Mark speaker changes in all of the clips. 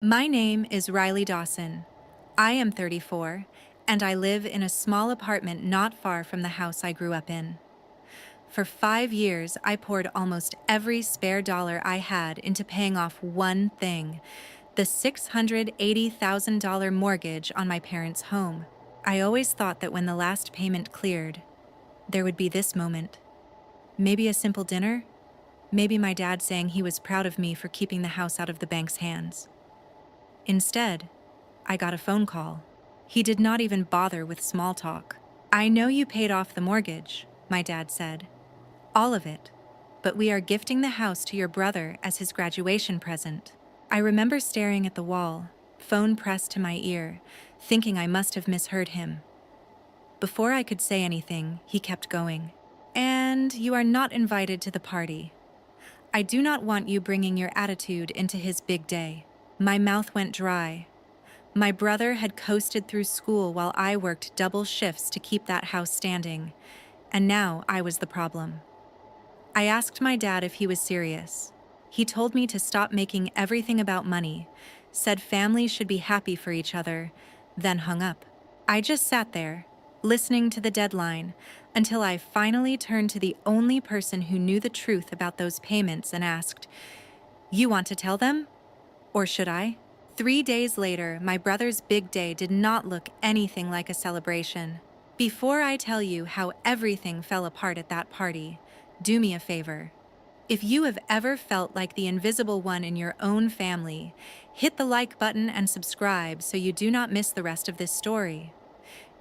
Speaker 1: My name is Riley Dawson. I am 34, and I live in a small apartment not far from the house I grew up in. For 5 years, I poured almost every spare dollar I had into paying off one thing: the $680,000 mortgage on my parents' home. I always thought that when the last payment cleared, there would be this moment. Maybe a simple dinner? Maybe my dad saying he was proud of me for keeping the house out of the bank's hands. Instead, I got a phone call. He did not even bother with small talk. "I know you paid off the mortgage," my dad said. "All of it. But we are gifting the house to your brother as his graduation present." I remember staring at the wall, phone pressed to my ear, thinking I must have misheard him. Before I could say anything, he kept going. "And you are not invited to the party. I do not want you bringing your attitude into his big day." My mouth went dry. My brother had coasted through school while I worked double shifts to keep that house standing, and now I was the problem. I asked my dad if he was serious. He told me to stop making everything about money, said families should be happy for each other, then hung up. I just sat there, listening to the deadline, until I finally turned to the only person who knew the truth about those payments and asked, "You want to tell them? Or should I?" 3 days later, my brother's big day did not look anything like a celebration. Before I tell you how everything fell apart at that party, do me a favor. If you have ever felt like the invisible one in your own family, hit the like button and subscribe so you do not miss the rest of this story.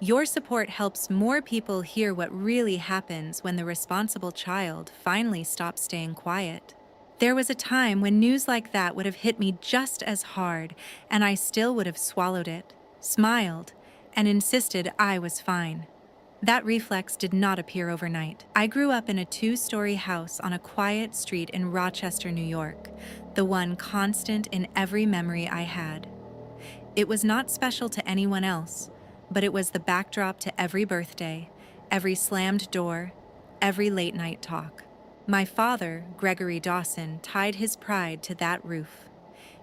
Speaker 1: Your support helps more people hear what really happens when the responsible child finally stops staying quiet. There was a time when news like that would have hit me just as hard, and I still would have swallowed it, smiled, and insisted I was fine. That reflex did not appear overnight. I grew up in a 2-story house on a quiet street in Rochester, New York, the one constant in every memory I had. It was not special to anyone else, but it was the backdrop to every birthday, every slammed door, every late-night talk. My father, Gregory Dawson, tied his pride to that roof.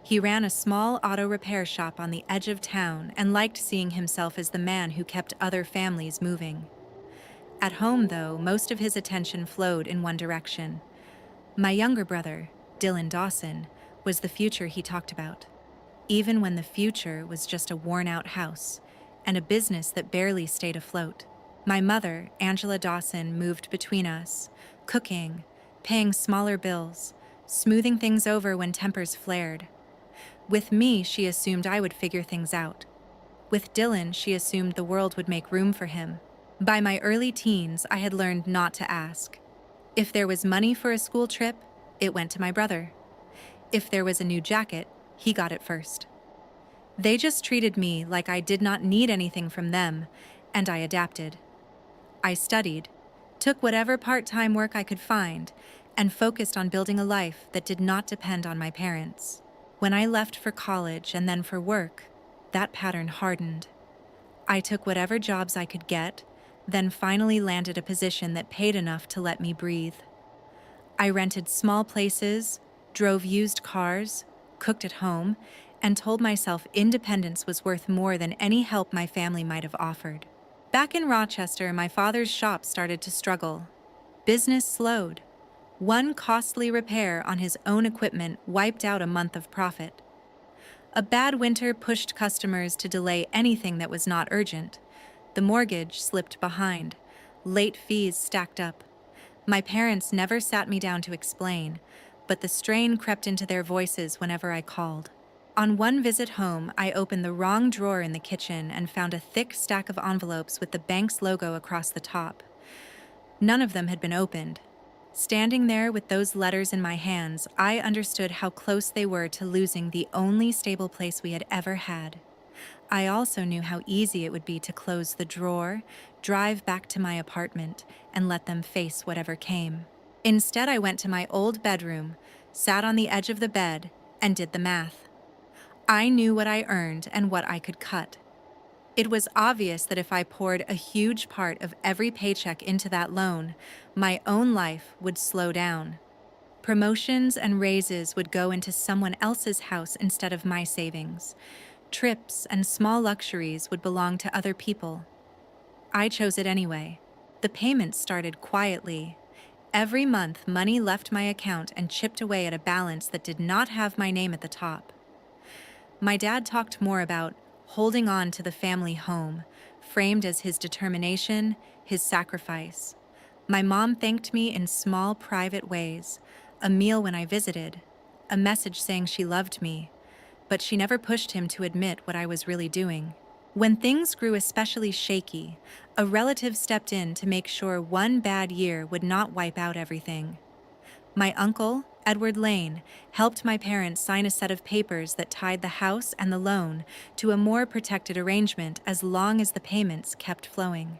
Speaker 1: He ran a small auto repair shop on the edge of town and liked seeing himself as the man who kept other families moving. At home, though, most of his attention flowed in one direction. My younger brother, Dylan Dawson, was the future he talked about, even when the future was just a worn-out house and a business that barely stayed afloat. My mother, Angela Dawson, moved between us, cooking, paying smaller bills, smoothing things over when tempers flared. With me, she assumed I would figure things out. With Dylan, she assumed the world would make room for him. By my early teens, I had learned not to ask. If there was money for a school trip, it went to my brother. If there was a new jacket, he got it first. They just treated me like I did not need anything from them, and I adapted. I studied, took whatever part-time work I could find, and focused on building a life that did not depend on my parents. When I left for college and then for work, that pattern hardened. I took whatever jobs I could get, then finally landed a position that paid enough to let me breathe. I rented small places, drove used cars, cooked at home, and told myself independence was worth more than any help my family might have offered. Back in Rochester, my father's shop started to struggle. Business slowed. One costly repair on his own equipment wiped out a month of profit. A bad winter pushed customers to delay anything that was not urgent. The mortgage slipped behind. Late fees stacked up. My parents never sat me down to explain, but the strain crept into their voices whenever I called. On one visit home, I opened the wrong drawer in the kitchen and found a thick stack of envelopes with the bank's logo across the top. None of them had been opened. Standing there with those letters in my hands, I understood how close they were to losing the only stable place we had ever had. I also knew how easy it would be to close the drawer, drive back to my apartment, and let them face whatever came. Instead, I went to my old bedroom, sat on the edge of the bed, and did the math. I knew what I earned and what I could cut. It was obvious that if I poured a huge part of every paycheck into that loan, my own life would slow down. Promotions and raises would go into someone else's house instead of my savings. Trips and small luxuries would belong to other people. I chose it anyway. The payments started quietly. Every month, money left my account and chipped away at a balance that did not have my name at the top. My dad talked more about holding on to the family home, framed as his determination, his sacrifice. My mom thanked me in small, private ways, a meal when I visited, a message saying she loved me, but she never pushed him to admit what I was really doing. When things grew especially shaky, a relative stepped in to make sure one bad year would not wipe out everything. My uncle, Edward Lane, helped my parents sign a set of papers that tied the house and the loan to a more protected arrangement as long as the payments kept flowing.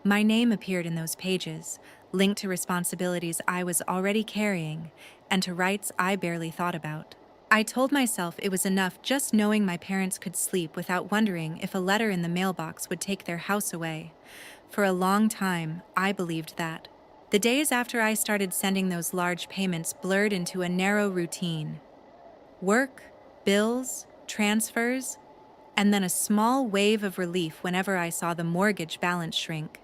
Speaker 1: My name appeared in those pages, linked to responsibilities I was already carrying and to rights I barely thought about. I told myself it was enough just knowing my parents could sleep without wondering if a letter in the mailbox would take their house away. For a long time, I believed that. The days after I started sending those large payments blurred into a narrow routine. Work, bills, transfers, and then a small wave of relief whenever I saw the mortgage balance shrink.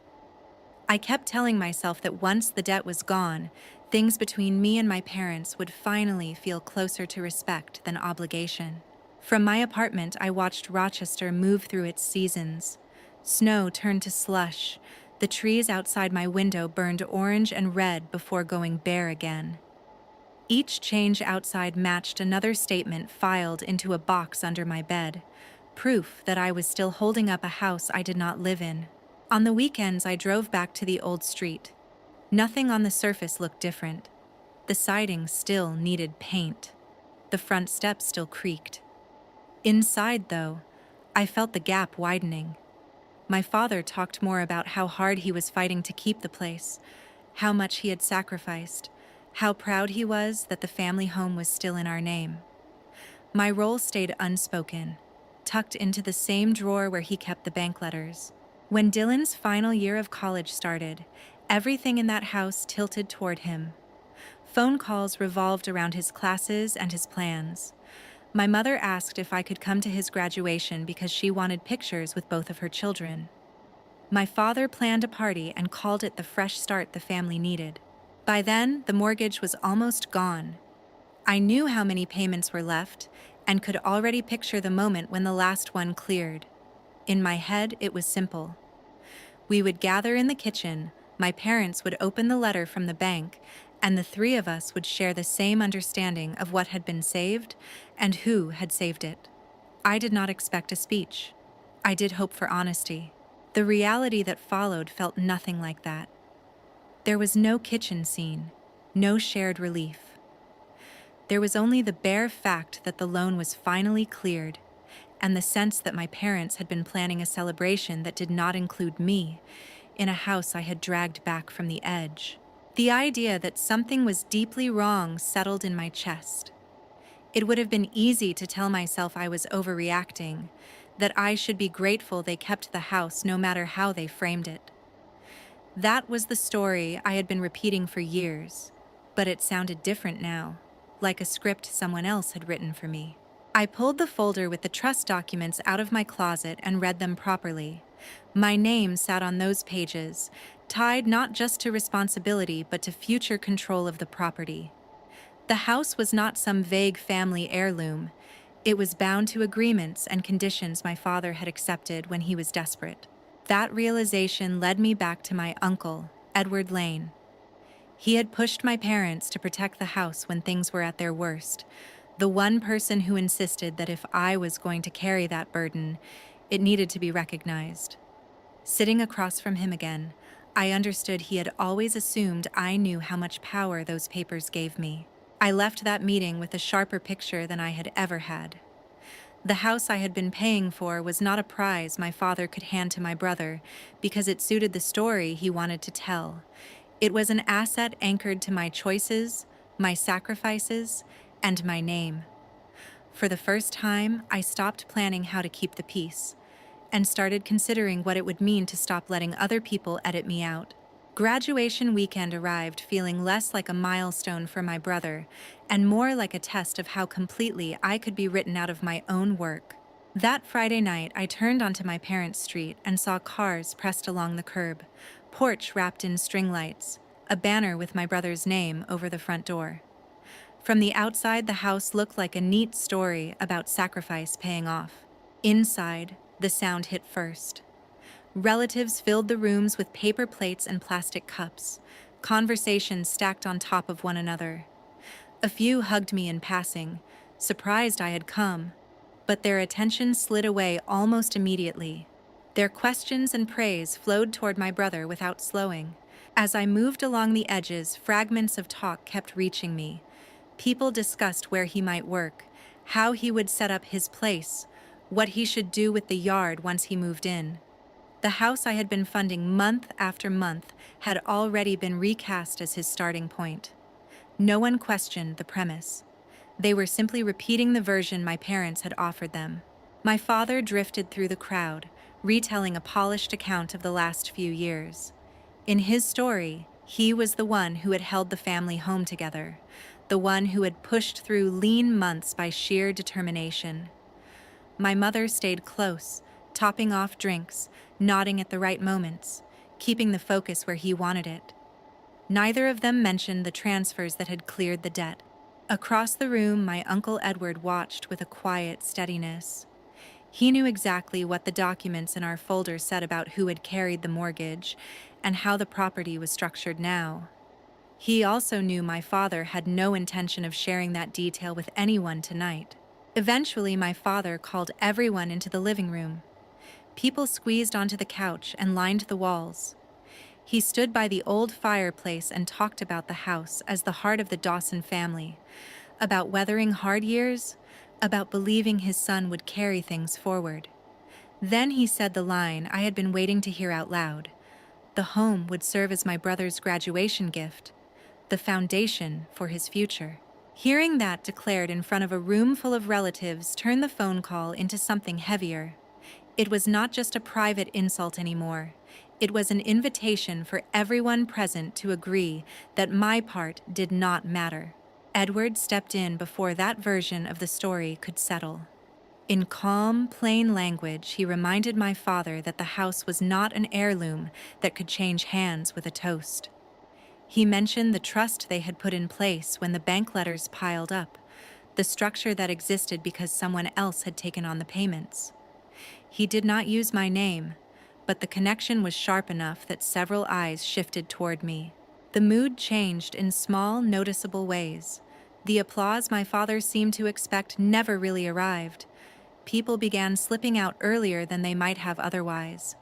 Speaker 1: I kept telling myself that once the debt was gone, things between me and my parents would finally feel closer to respect than obligation. From my apartment, I watched Rochester move through its seasons. Snow turned to slush. The trees outside my window burned orange and red before going bare again. Each change outside matched another statement filed into a box under my bed, proof that I was still holding up a house I did not live in. On the weekends, I drove back to the old street. Nothing on the surface looked different. The siding still needed paint. The front steps still creaked. Inside, though, I felt the gap widening. My father talked more about how hard he was fighting to keep the place, how much he had sacrificed, how proud he was that the family home was still in our name. My role stayed unspoken, tucked into the same drawer where he kept the bank letters. When Dylan's final year of college started, everything in that house tilted toward him. Phone calls revolved around his classes and his plans. My mother asked if I could come to his graduation because she wanted pictures with both of her children. My father planned a party and called it the fresh start the family needed. By then, the mortgage was almost gone. I knew how many payments were left and could already picture the moment when the last one cleared. In my head, it was simple. We would gather in the kitchen, my parents would open the letter from the bank, and the three of us would share the same understanding of what had been saved and who had saved it. I did not expect a speech. I did hope for honesty. The reality that followed felt nothing like that. There was no kitchen scene, no shared relief. There was only the bare fact that the loan was finally cleared, and the sense that my parents had been planning a celebration that did not include me, in a house I had dragged back from the edge. The idea that something was deeply wrong settled in my chest. It would have been easy to tell myself I was overreacting, that I should be grateful they kept the house no matter how they framed it. That was the story I had been repeating for years, but it sounded different now, like a script someone else had written for me. I pulled the folder with the trust documents out of my closet and read them properly. My name sat on those pages, tied not just to responsibility but to future control of the property. The house was not some vague family heirloom. It was bound to agreements and conditions my father had accepted when he was desperate. That realization led me back to my uncle, Edward Lane. He had pushed my parents to protect the house when things were at their worst, the one person who insisted that if I was going to carry that burden, it needed to be recognized. Sitting across from him again, I understood he had always assumed I knew how much power those papers gave me. I left that meeting with a sharper picture than I had ever had. The house I had been paying for was not a prize my father could hand to my brother because it suited the story he wanted to tell. It was an asset anchored to my choices, my sacrifices, and my name. For the first time, I stopped planning how to keep the peace and started considering what it would mean to stop letting other people edit me out. Graduation weekend arrived feeling less like a milestone for my brother and more like a test of how completely I could be written out of my own work. That Friday night, I turned onto my parents' street and saw cars pressed along the curb, porch wrapped in string lights, a banner with my brother's name over the front door. From the outside, the house looked like a neat story about sacrifice paying off. Inside, the sound hit first. Relatives filled the rooms with paper plates and plastic cups, conversations stacked on top of one another. A few hugged me in passing, surprised I had come, but their attention slid away almost immediately. Their questions and praise flowed toward my brother without slowing. As I moved along the edges, fragments of talk kept reaching me. People discussed where he might work, how he would set up his place, what he should do with the yard once he moved in. The house I had been funding month after month had already been recast as his starting point. No one questioned the premise. They were simply repeating the version my parents had offered them. My father drifted through the crowd, retelling a polished account of the last few years. In his story, he was the one who had held the family home together, the one who had pushed through lean months by sheer determination. My mother stayed close, topping off drinks, nodding at the right moments, keeping the focus where he wanted it. Neither of them mentioned the transfers that had cleared the debt. Across the room, my Uncle Edward watched with a quiet steadiness. He knew exactly what the documents in our folder said about who had carried the mortgage and how the property was structured now. He also knew my father had no intention of sharing that detail with anyone tonight. Eventually, my father called everyone into the living room. People squeezed onto the couch and lined the walls. He stood by the old fireplace and talked about the house as the heart of the Dawson family, about weathering hard years, about believing his son would carry things forward. Then he said the line I had been waiting to hear out loud. The home would serve as my brother's graduation gift, the foundation for his future. Hearing that declared in front of a room full of relatives turned the phone call into something heavier. It was not just a private insult anymore. It was an invitation for everyone present to agree that my part did not matter. Edward stepped in before that version of the story could settle. In calm, plain language, he reminded my father that the house was not an heirloom that could change hands with a toast. He mentioned the trust they had put in place when the bank letters piled up, the structure that existed because someone else had taken on the payments. He did not use my name, but the connection was sharp enough that several eyes shifted toward me. The mood changed in small, noticeable ways. The applause my father seemed to expect never really arrived. People began slipping out earlier than they might have otherwise.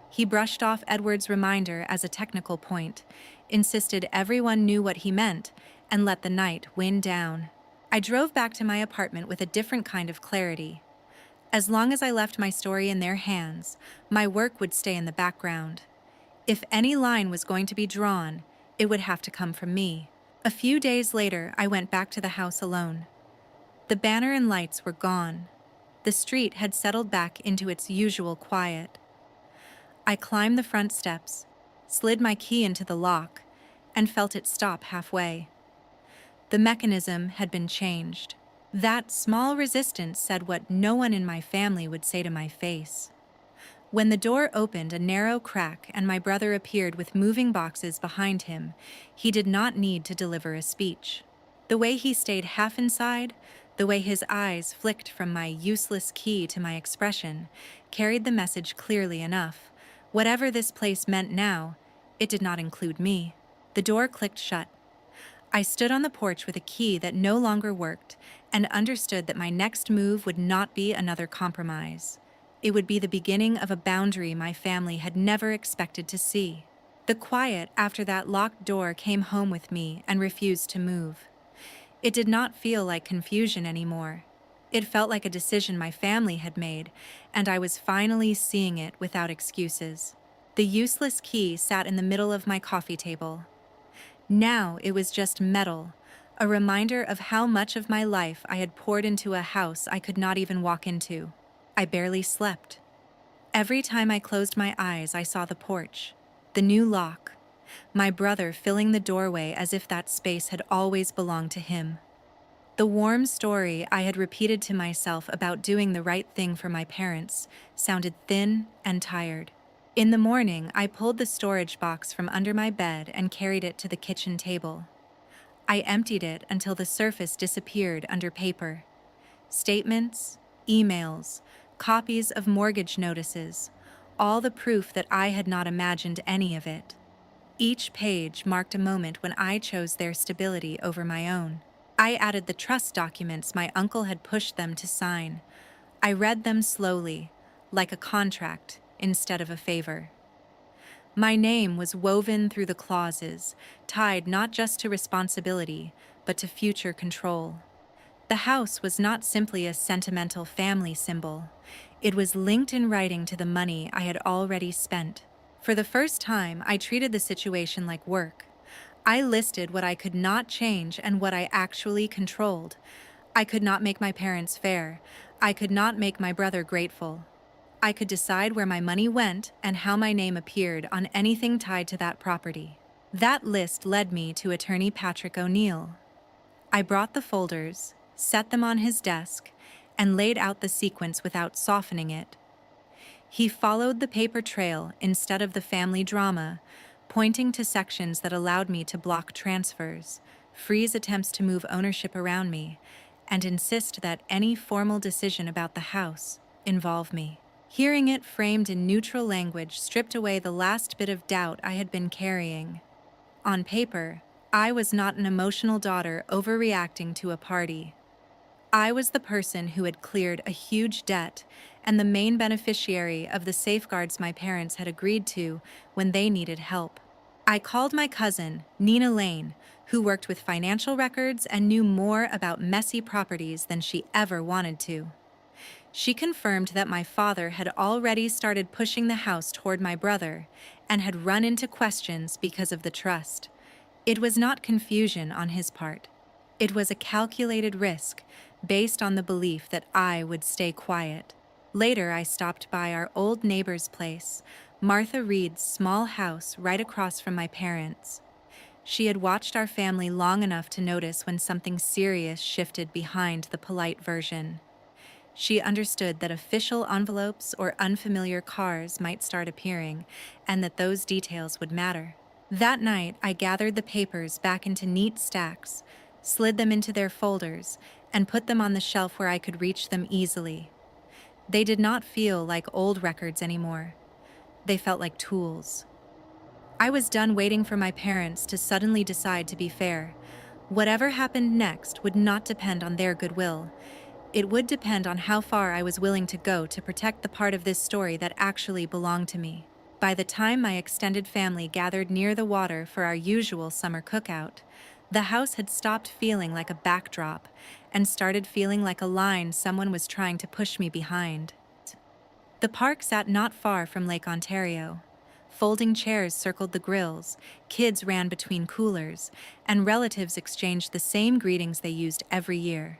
Speaker 1: He brushed off Edward's reminder as a technical point, insisted everyone knew what he meant, and let the night wind down. I drove back to my apartment with a different kind of clarity. As long as I left my story in their hands, my work would stay in the background. If any line was going to be drawn, it would have to come from me. A few days later, I went back to the house alone. The banner and lights were gone. The street had settled back into its usual quiet. I climbed the front steps, slid my key into the lock, and felt it stop halfway. The mechanism had been changed. That small resistance said what no one in my family would say to my face. When the door opened a narrow crack and my brother appeared with moving boxes behind him, he did not need to deliver a speech. The way he stayed half inside, the way his eyes flicked from my useless key to my expression, carried the message clearly enough. Whatever this place meant now, it did not include me. The door clicked shut. I stood on the porch with a key that no longer worked and understood that my next move would not be another compromise. It would be the beginning of a boundary my family had never expected to see. The quiet after that locked door came home with me and refused to move. It did not feel like confusion anymore. It felt like a decision my family had made, and I was finally seeing it without excuses. The useless key sat in the middle of my coffee table. Now it was just metal, a reminder of how much of my life I had poured into a house I could not even walk into. I barely slept. Every time I closed my eyes, I saw the porch, the new lock, my brother filling the doorway as if that space had always belonged to him. The warm story I had repeated to myself about doing the right thing for my parents sounded thin and tired. In the morning, I pulled the storage box from under my bed and carried it to the kitchen table. I emptied it until the surface disappeared under paper. Statements, emails, copies of mortgage notices, all the proof that I had not imagined any of it. Each page marked a moment when I chose their stability over my own. I added the trust documents my uncle had pushed them to sign. I read them slowly, like a contract instead of a favor. My name was woven through the clauses, tied not just to responsibility, but to future control. The house was not simply a sentimental family symbol. It was linked in writing to the money I had already spent. For the first time, I treated the situation like work. I listed what I could not change and what I actually controlled. I could not make my parents fair. I could not make my brother grateful. I could decide where my money went and how my name appeared on anything tied to that property. That list led me to attorney Patrick O'Neill. I brought the folders, set them on his desk, and laid out the sequence without softening it. He followed the paper trail instead of the family drama, pointing to sections that allowed me to block transfers, freeze attempts to move ownership around me, and insist that any formal decision about the house involve me. Hearing it framed in neutral language stripped away the last bit of doubt I had been carrying. On paper, I was not an emotional daughter overreacting to a party. I was the person who had cleared a huge debt and the main beneficiary of the safeguards my parents had agreed to when they needed help. I called my cousin, Nina Lane, who worked with financial records and knew more about messy properties than she ever wanted to. She confirmed that my father had already started pushing the house toward my brother and had run into questions because of the trust. It was not confusion on his part. It was a calculated risk based on the belief that I would stay quiet. Later, I stopped by our old neighbor's place, Martha Reed's small house right across from my parents'. She had watched our family long enough to notice when something serious shifted behind the polite version. She understood that official envelopes or unfamiliar cars might start appearing, and that those details would matter. That night, I gathered the papers back into neat stacks, slid them into their folders, and put them on the shelf where I could reach them easily. They did not feel like old records anymore. They felt like tools. I was done waiting for my parents to suddenly decide to be fair. Whatever happened next would not depend on their goodwill. It would depend on how far I was willing to go to protect the part of this story that actually belonged to me. By the time my extended family gathered near the water for our usual summer cookout, the house had stopped feeling like a backdrop and started feeling like a line someone was trying to push me behind. The park sat not far from Lake Ontario. Folding chairs circled the grills, kids ran between coolers, and relatives exchanged the same greetings they used every year.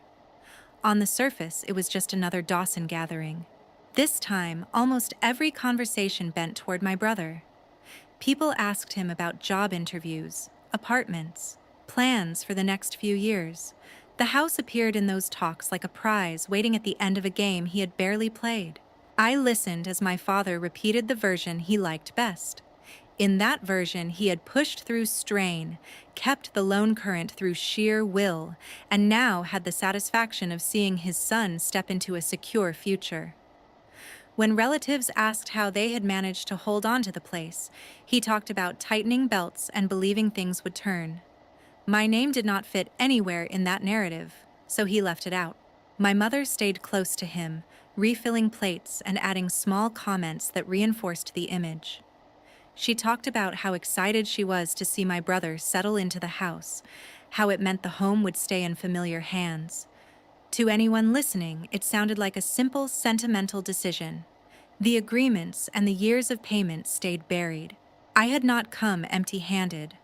Speaker 1: On the surface, it was just another Dawson gathering. This time, almost every conversation bent toward my brother. People asked him about job interviews, apartments, plans for the next few years. The house appeared in those talks like a prize waiting at the end of a game he had barely played. I listened as my father repeated the version he liked best. In that version, he had pushed through strain, kept the loan current through sheer will, and now had the satisfaction of seeing his son step into a secure future. When relatives asked how they had managed to hold on to the place, he talked about tightening belts and believing things would turn. My name did not fit anywhere in that narrative, so he left it out. My mother stayed close to him, refilling plates and adding small comments that reinforced the image. She talked about how excited she was to see my brother settle into the house, how it meant the home would stay in familiar hands. To anyone listening, it sounded like a simple, sentimental decision. The agreements and the years of payment stayed buried. I had not come empty-handed.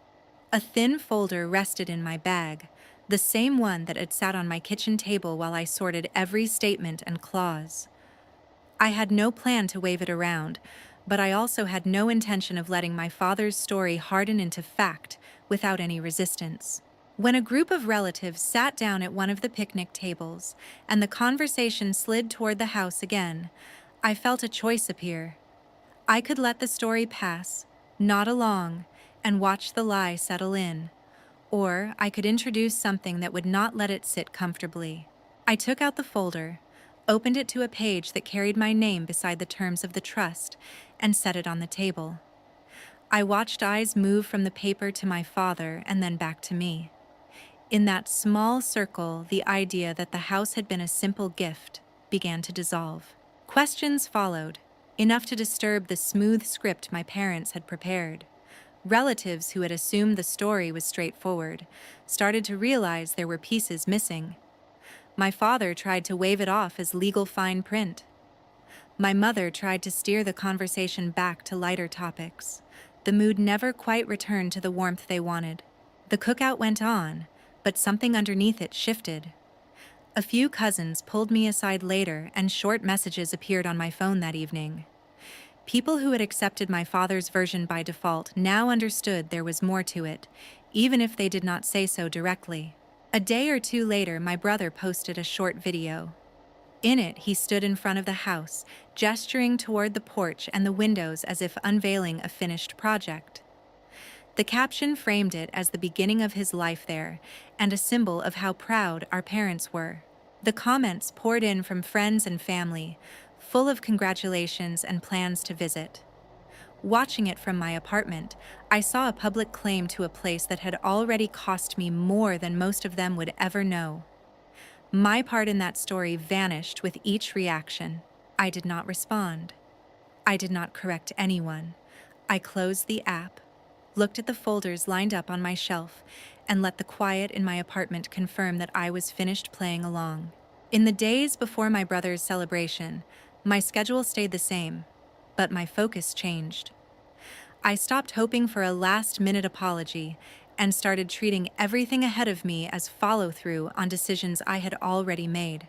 Speaker 1: A thin folder rested in my bag, the same one that had sat on my kitchen table while I sorted every statement and clause. I had no plan to wave it around, but I also had no intention of letting my father's story harden into fact without any resistance. When a group of relatives sat down at one of the picnic tables and the conversation slid toward the house again, I felt a choice appear. I could let the story pass, nod along, and watch the lie settle in, or I could introduce something that would not let it sit comfortably. I took out the folder, opened it to a page that carried my name beside the terms of the trust, and set it on the table. I watched eyes move from the paper to my father and then back to me. In that small circle, the idea that the house had been a simple gift began to dissolve. Questions followed, enough to disturb the smooth script my parents had prepared. Relatives who had assumed the story was straightforward started to realize there were pieces missing. My father tried to wave it off as legal fine print. My mother tried to steer the conversation back to lighter topics. The mood never quite returned to the warmth they wanted. The cookout went on, but something underneath it shifted. A few cousins pulled me aside later, and short messages appeared on my phone that evening. People who had accepted my father's version by default now understood there was more to it, even if they did not say so directly. A day or two later, my brother posted a short video. In it, he stood in front of the house, gesturing toward the porch and the windows as if unveiling a finished project. The caption framed it as the beginning of his life there, and a symbol of how proud our parents were. The comments poured in from friends and family, full of congratulations and plans to visit. Watching it from my apartment, I saw a public claim to a place that had already cost me more than most of them would ever know. My part in that story vanished with each reaction. I did not respond. I did not correct anyone. I closed the app, looked at the folders lined up on my shelf, and let the quiet in my apartment confirm that I was finished playing along. In the days before my brother's celebration, my schedule stayed the same, but my focus changed. I stopped hoping for a last-minute apology and started treating everything ahead of me as follow-through on decisions I had already made.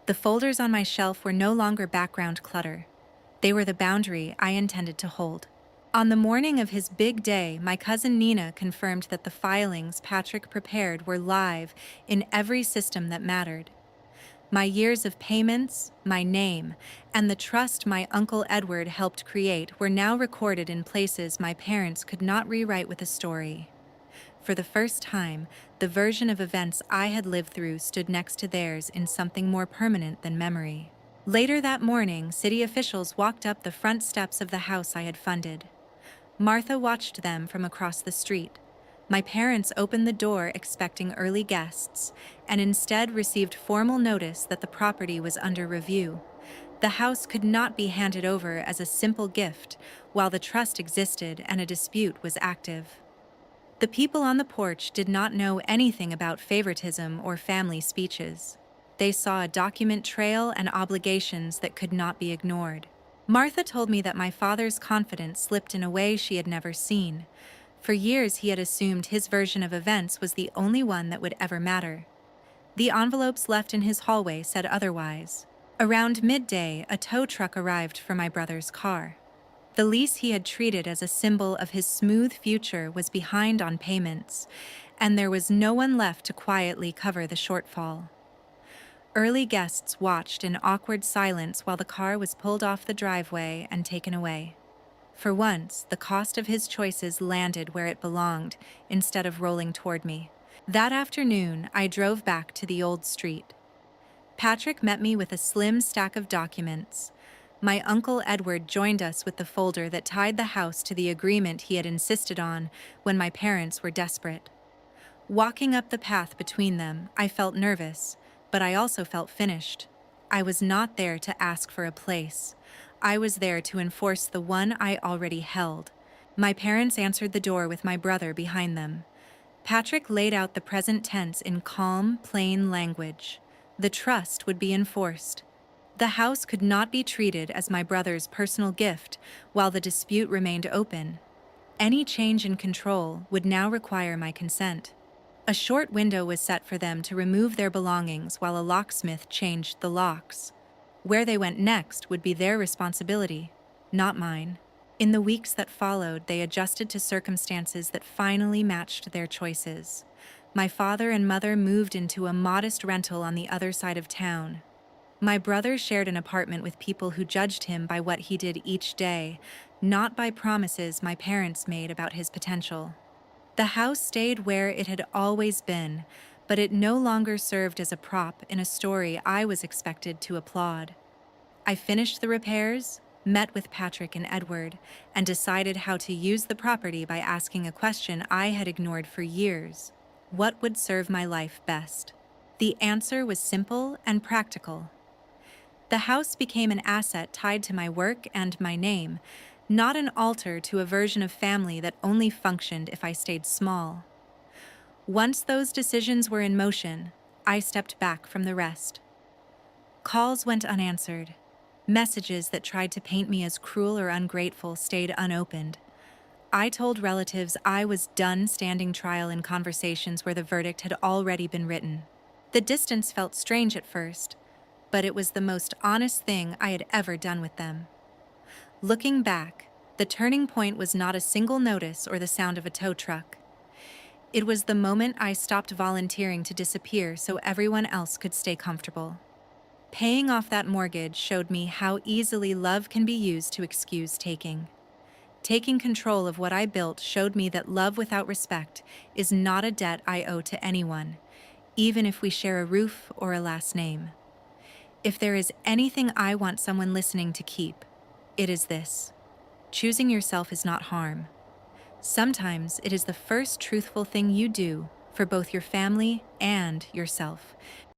Speaker 1: The folders on my shelf were no longer background clutter. They were the boundary I intended to hold. On the morning of his big day, my cousin Nina confirmed that the filings Patrick prepared were live in every system that mattered. My years of payments, my name, and the trust my Uncle Edward helped create were now recorded in places my parents could not rewrite with a story. For the first time, the version of events I had lived through stood next to theirs in something more permanent than memory. Later that morning, city officials walked up the front steps of the house I had funded. Martha watched them from across the street. My parents opened the door expecting early guests, and instead received formal notice that the property was under review. The house could not be handed over as a simple gift while the trust existed and a dispute was active. The people on the porch did not know anything about favoritism or family speeches. They saw a document trail and obligations that could not be ignored. Martha told me that my father's confidence slipped in a way she had never seen. For years he had assumed his version of events was the only one that would ever matter. The envelopes left in his hallway said otherwise. Around midday, a tow truck arrived for my brother's car. The lease he had treated as a symbol of his smooth future was behind on payments, and there was no one left to quietly cover the shortfall. Early guests watched in awkward silence while the car was pulled off the driveway and taken away. For once, the cost of his choices landed where it belonged, instead of rolling toward me. That afternoon, I drove back to the old street. Patrick met me with a slim stack of documents. My Uncle Edward joined us with the folder that tied the house to the agreement he had insisted on when my parents were desperate. Walking up the path between them, I felt nervous, but I also felt finished. I was not there to ask for a place. I was there to enforce the one I already held. My parents answered the door with my brother behind them. Patrick laid out the present tense in calm, plain language. The trust would be enforced. The house could not be treated as my brother's personal gift while the dispute remained open. Any change in control would now require my consent. A short window was set for them to remove their belongings while a locksmith changed the locks. Where they went next would be their responsibility. not mine. In the weeks that followed, they adjusted to circumstances that finally matched their choices. My father and mother moved into a modest rental on the other side of town. My brother shared an apartment with people who judged him by what he did each day, not by promises my parents made about his potential. The house stayed where it had always been, but it no longer served as a prop in a story I was expected to applaud. I finished the repairs, met with Patrick and Edward, and decided how to use the property by asking a question I had ignored for years. What would serve my life best? The answer was simple and practical. The house became an asset tied to my work and my name, not an altar to a version of family that only functioned if I stayed small. Once those decisions were in motion, I stepped back from the rest. Calls went unanswered. Messages that tried to paint me as cruel or ungrateful stayed unopened. I told relatives I was done standing trial in conversations where the verdict had already been written. The distance felt strange at first, but it was the most honest thing I had ever done with them. Looking back, the turning point was not a single notice or the sound of a tow truck. It was the moment I stopped volunteering to disappear so everyone else could stay comfortable. Paying off that mortgage showed me how easily love can be used to excuse taking. Taking control of what I built showed me that love without respect is not a debt I owe to anyone, even if we share a roof or a last name. If there is anything I want someone listening to keep, it is this: choosing yourself is not harm. Sometimes it is the first truthful thing you do for both your family and yourself.